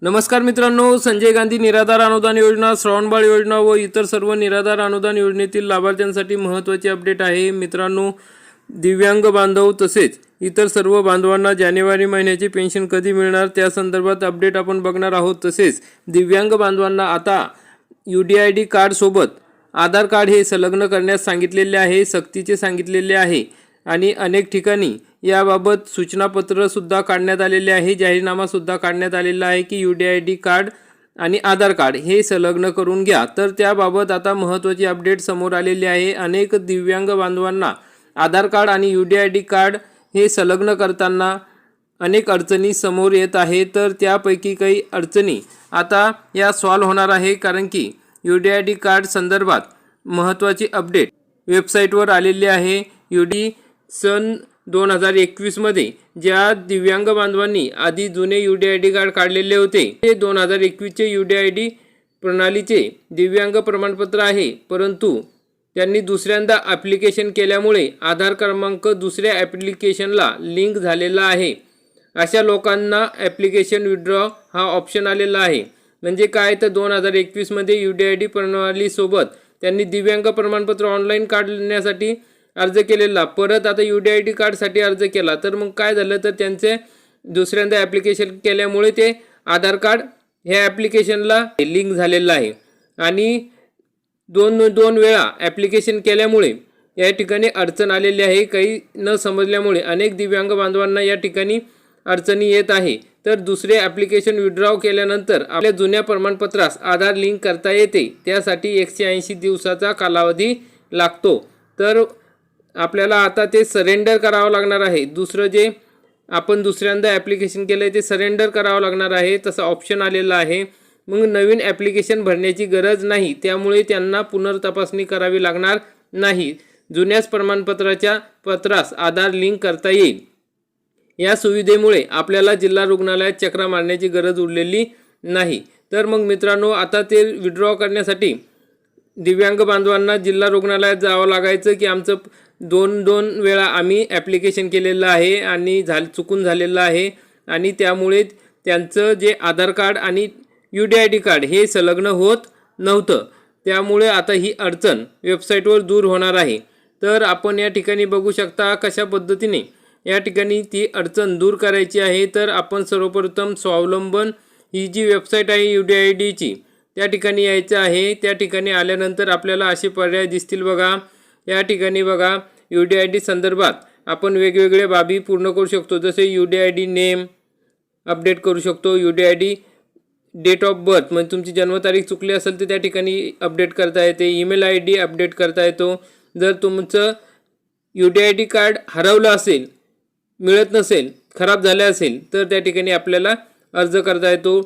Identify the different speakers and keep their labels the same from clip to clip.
Speaker 1: नमस्कार मित्रांनो, संजय गांधी निराधार अनुदान योजना, श्रावणबाळ योजना व इतर सर्व निराधार अनुदान योजनेतील लाभार्थ्यांसाठी महत्त्वाची अपडेट आहे। मित्रांनो, दिव्यांग बांधव तसेच इतर सर्व बांधवांना जानेवारी महिन्याची पेन्शन कधी मिळणार त्या संदर्भात अपडेट आपण बघणार आहोत। तसेच दिव्यांग बांधवांना आता UDID कार्ड सोबत आधार कार्ड हे संलग्न करण्यास सांगितलेले आहे, सक्तीचे सांगितलेले आहे आणि अनेक ठिकाणी याबाबत सूचनापत्र सुद्धा काढण्यात आलेले आहे, जाहीरनामा सुद्धा काढण्यात आलेला आहे की UDID कार्ड आणि आधार कार्ड हे संलग्न करून घ्या। तर त्याबाबत आता महत्त्वाची अपडेट समोर आलेली आहे। अनेक दिव्यांग बांधवांना आधार कार्ड आणि UDID कार्ड हे संलग्न करताना अनेक अडचणी समोर येत आहे, तर त्यापैकी काही अडचणी आता या सॉल्व्ह होणार आहे, कारण की UDID कार्ड संदर्भात महत्त्वाची अपडेट वेबसाईटवर आलेली आहे। सन 2021 मध्ये ज्या दिव्यांग बांधवांनी आधी जुने UDID कार्ड काढलेले होते ते 2021 चे UDID प्रणालीचे दिव्यांग प्रमाणपत्र आहे, परंतु त्यांनी दुसऱ्यांदा ॲप्लिकेशन केल्यामुळे आधार क्रमांक दुसऱ्या ॲप्लिकेशनला लिंक झालेला आहे। अशा लोकांना ॲप्लिकेशन विड्रॉ हा ऑप्शन आलेला आहे। म्हणजे काय तर 2021 मध्ये UDID प्रणालीसोबत त्यांनी दिव्यांग प्रमाणपत्र ऑनलाईन काढण्यासाठी अर्ज केलेला, परत आता UDID कार्डसाठी अर्ज केला, तर मग काय झालं तर त्यांचे दुसऱ्यांदा ॲप्लिकेशन केल्यामुळे ते आधार कार्ड ह्या ॲप्लिकेशनला लिंक झालेलं आहे आणि दोन वेळा ॲप्लिकेशन केल्यामुळे या ठिकाणी अडचण आलेली आहे। काही न समजल्यामुळे अनेक दिव्यांग बांधवांना या ठिकाणी अडचणी येत आहे। तर दुसरे ॲप्लिकेशन विड्रॉ केल्यानंतर आपल्या जुन्या प्रमाणपत्रास आधार लिंक करता येते, त्यासाठी 180 दिवसाचा कालावधी लागतो। तर आपल्याला आता ते सरेंडर करावं लागणार आहे। दुसरं जे आपण दुसऱ्यांदा ॲप्लिकेशन केलं आहे ते सरेंडर करावं लागणार आहे, तसं ऑप्शन आलेलं आहे। मग नवीन ॲप्लिकेशन भरण्याची गरज नाही, त्यामुळे त्यांना पुनर्तपासणी करावी लागणार नाही। जुन्याच प्रमाणपत्राच्या पत्रास आधार लिंक करता येईल। या सुविधेमुळे आपल्याला जिल्हा रुग्णालयात चक्रा मारण्याची गरज उरलेली नाही। तर मग मित्रांनो, आता ते विड्रॉ करण्यासाठी दिव्यांग बांधवांना जिल्हा रुग्णालयात जावं लागायचं की आमचं दोन वेळा आम्ही ॲप्लिकेशन केलेलं आहे आणि चुकून झालेलं आहे आणि त्यामुळे त्यांचं जे आधार कार्ड आणि UDID कार्ड हे संलग्न होत नव्हतं। त्यामुळे आता ही अडचण वेबसाईटवर दूर होणार आहे। तर आपण या ठिकाणी बघू शकता कशा पद्धतीने या ठिकाणी ती अडचण दूर करायची आहे। तर आपण सर्वप्रथम स्वावलंबन ही जी वेबसाईट आहे UDIDची त्या ठिकाणी यायचं आहे। त्या ठिकाणी आल्यानंतर आपल्याला असे पर्याय दिसतील बघा। या ठिकाणी बघा UDID संदर्भात आपण वेगवेगळे बाबी पूर्ण करू शकतो, जसे UDID नेम अपडेट करू शकतो, UDID डेट ऑफ बर्थ म्हणजे तुमची जन्मतारीख चुकली असेल तर त्या ठिकाणी अपडेट करता येते, ईमेल ID अपडेट करता येतो। जर तुमचं UDID कार्ड हरवलं असेल, मिळत नसेल, खराब झाले असेल तर त्या ठिकाणी आपल्याला अर्ज करता येतो,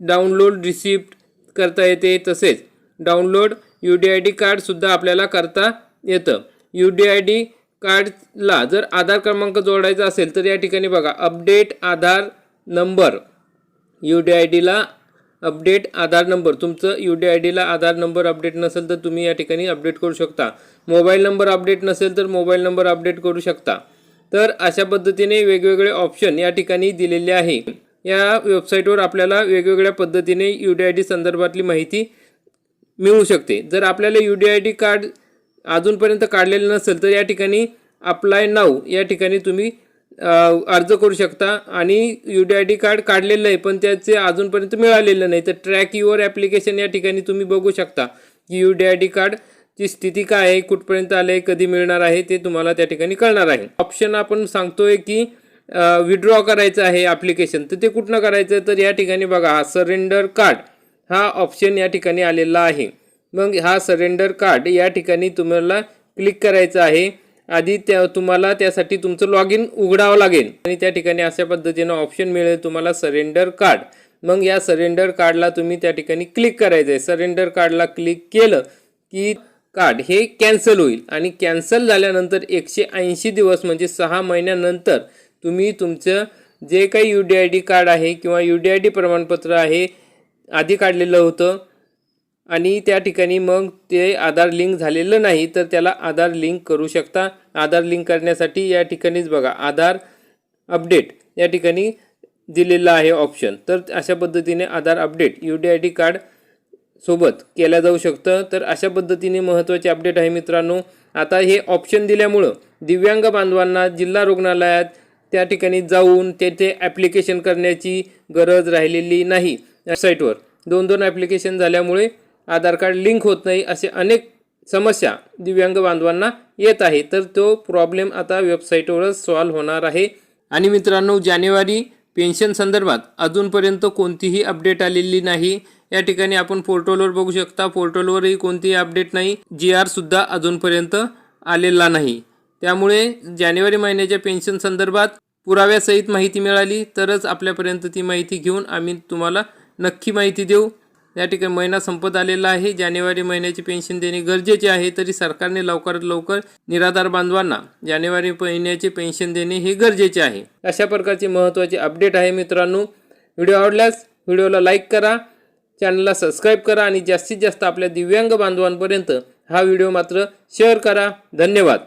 Speaker 1: डाउनलोड रिसिप्ट करता येते, तसेच डाउनलोड UDID कार्डसुद्धा आपल्याला करता येतं। UDID कार्डला जर आधार क्रमांक जोडायचा असेल तर या ठिकाणी बघा अपडेट आधार नंबर, UDIDला अपडेट आधार नंबर, तुमचं UDIDला आधार नंबर अपडेट नसेल तर तुम्ही या ठिकाणी अपडेट करू शकता। मोबाईल नंबर अपडेट नसेल तर मोबाईल नंबर अपडेट करू शकता। तर अशा पद्धतीने वेगवेगळे ऑप्शन या ठिकाणी दिलेले आहे। या वेबसाईटवर आपल्याला वेगवेगळ्या पद्धतीने UDID संदर्भातली माहिती मिळू शकते। जर आपल्याला UDID कार्ड अजूनपर्यंत काढलेलं नसेल तर या ठिकाणी अप्लाय नाऊ या ठिकाणी तुम्ही अर्ज करू शकता आणि UDID कार्ड काढलेलं आहे पण त्याचे अजूनपर्यंत मिळालेलं नाही तर ट्रॅक युअर ॲप्लिकेशन या ठिकाणी तुम्ही बघू शकता की UDID कार्डची स्थिती काय आहे, कुठपर्यंत आले, कधी मिळणार आहे ते तुम्हाला त्या ठिकाणी कळणार आहे। ऑप्शन आपण सांगतोय की विड्रॉ करायचं आहे ॲप्लिकेशन, तर ते कुठनं करायचं, तर या ठिकाणी बघा हा सरेंडर कार्ड हा ऑप्शन या ठिकाणी आलेला आहे। मग हा सरेंडर कार्ड या ठिकाणी तुम्हाला क्लिक करायचं आहे। आधी तुम्हाला त्यासाठी तुमचं लॉग इन उघडावं लागेल आणि त्या ठिकाणी अशा पद्धतीनं ऑप्शन मिळेल तुम्हाला सरेंडर कार्ड। मग या सरेंडर कार्डला तुम्ही त्या ठिकाणी क्लिक करायचं आहे। सरेंडर कार्डला क्लिक केलं की कार्ड हे कॅन्सल होईल आणि कॅन्सल झाल्यानंतर 180 दिवस म्हणजे 6 महिन्यानंतर तुम्ही तुमचं जे काही UDID कार्ड आहे किंवा UDID प्रमाणपत्र आहे आधी काढलेलं होतं आणि त्या ठिकाणी मग ते आधार लिंक झालेलं नाही तर त्याला आधार लिंक करू शकता। आधार लिंक करण्यासाठी या ठिकाणीच बघा आधार अपडेट या ठिकाणी दिलेला आहे ऑप्शन. तर अशा पद्धतीने आधार अपडेट UDID कार्ड सोबत केल्या जाऊ शकतं. तर अशा पद्धतीने महत्त्वाचे अपडेट आहे मित्रांनो. आता हे ऑप्शन दिल्यामुळं दिव्यांग बांधवांना जिल्हा रुग्णालयात त्या ठिकाणी जाऊन तेथे ॲप्लिकेशन करण्याची गरज राहिलेली नाही. वेबसाईटवर 2-2 ॲप्लिकेशन झाल्यामुळे आधार कार्ड लिंक होत नाही, असे अनेक समस्या दिव्यांग बांधवांना येत आहे. तर तो प्रॉब्लेम आता वेबसाईटवरच सॉल्व्ह होणार आहे. आणि मित्रांनो, जानेवारी पेन्शन संदर्भात अजूनपर्यंत कोणतीही अपडेट आलेली नाही. या ठिकाणी आपण पोर्टलवर बघू शकता, पोर्टलवरही कोणतीही अपडेट नाही. GR सुद्धा अजूनपर्यंत आलेला नाही. त्यामुळे जानेवारी महिन्याच्या पेन्शन संदर्भात पुराव्यासहित माहिती मिळाली तरच आपल्यापर्यंत ती माहिती घेऊन आम्ही तुम्हाला नक्की माहिती देऊ. या ठिकाणी महिना संपत आलेला आहे. जानेवारी महिन्याची पेन्शन देणे गरजेचे आहे. तरी सरकारने लवकरात लवकर निराधार बांधवांना जानेवारी महिन्याचे पेन्शन देणे हे गरजेचे आहे. अशा प्रकारचे महत्त्वाचे अपडेट आहे मित्रांनो. व्हिडिओ आवडल्यास व्हिडिओला लाईक करा, चॅनलला सबस्क्राईब करा आणि जास्तीत जास्त आपल्या दिव्यांग बांधवांपर्यंत हा व्हिडिओ मात्र शेअर करा. धन्यवाद.